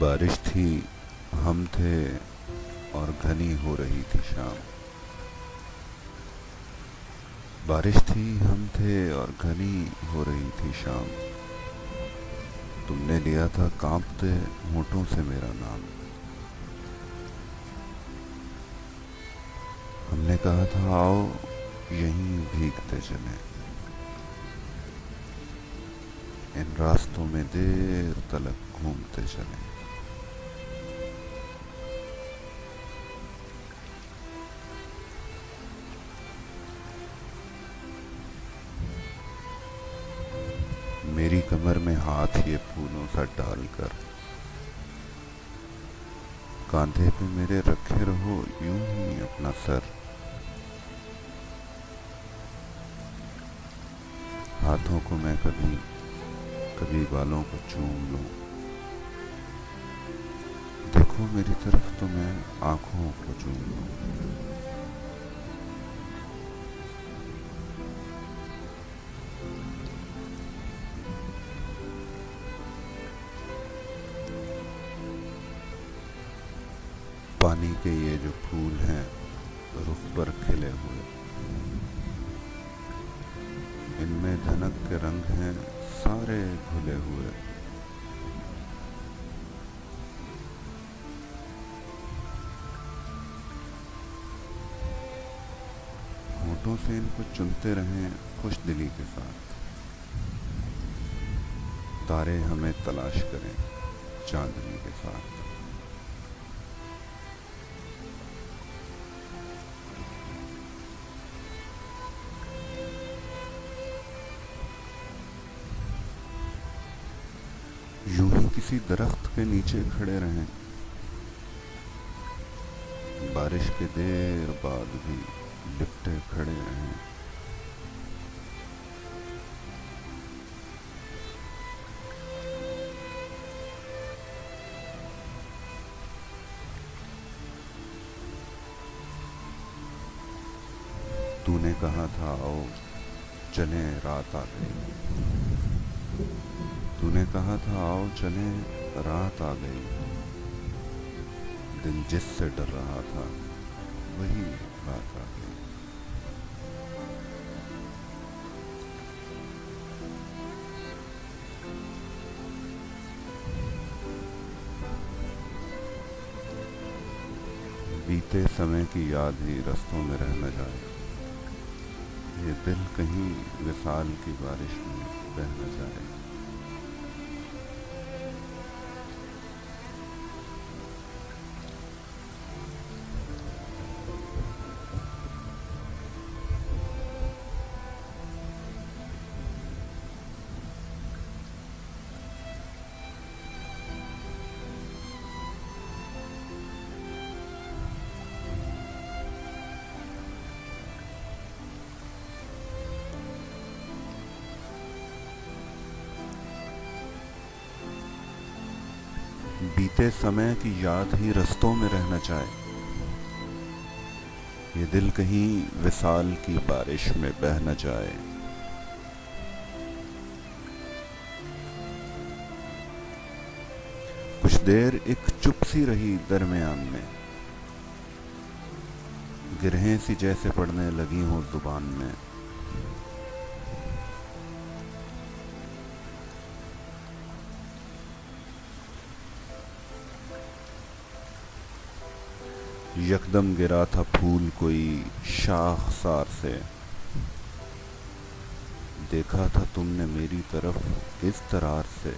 बारिश थी, हम थे और घनी हो रही थी शाम। बारिश थी, हम थे और घनी हो रही थी शाम। तुमने लिया था कांपते होठों से मेरा नाम। हमने कहा था आओ यहीं भीगते चलें, इन रास्तों में देर तलक घूमते चलें। मेरी कमर में हाथ ये फूलों सा डालकर, कांधे पे मेरे रखे रहो यूं ही अपना सर। हाथों को मैं कभी कभी बालों को चूम लूं, देखो मेरी तरफ तो मैं आंखों को चूम लूं। पानी के ये जो फूल हैं रुख पर खिले हुए, इनमें धनक के रंग हैं सारे घुले हुए। होठों से इनको चुनते रहें खुश दिली के साथ। तारे हमें तलाश करें चांदनी के साथ। यूं ही किसी दरख्त के नीचे खड़े रहें, बारिश के देर बाद भी लिपटे खड़े रहें। तूने कहा था आओ चलें रात आ गई, तूने कहा था आओ चलें रात आ गई। दिल जिससे डर रहा था वही बात आ गई। बीते समय की याद ही रास्तों में रह न जाए, ये दिल कहीं विसाल की बारिश में बह न जाए। बीते समय की याद ही रस्तों में रह न जाए, ये दिल कहीं विसाल की बारिश में बह न जाए। कुछ देर एक चुप सी रही दरमियान में, गिरहें सी जैसे पड़ने लगी हों जुबान में। यकदम गिरा था फूल कोई शाखसार से, देखा था तुमने मेरी तरफ इस तरार से।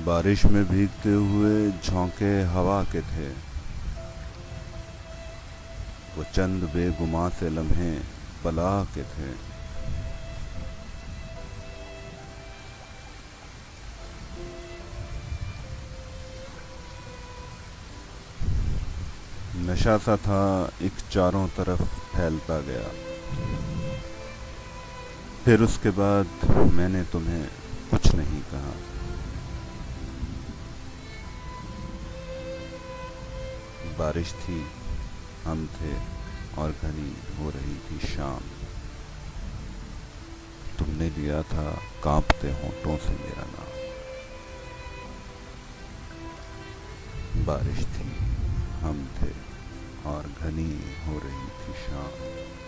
बारिश में भीगते हुए झोंके हवा के थे, वो चंद बेगुमां से लम्हे पला के थे। नशा सा था एक चारों तरफ फैलता गया, फिर उसके बाद मैंने तुम्हें कुछ नहीं कहा। बारिश थी, हम थे और घनी हो रही थी शाम। तुमने लिया था कांपते होंठों से मेरा नाम। बारिश थी, हम थे, और घनी हो रही थी शाम।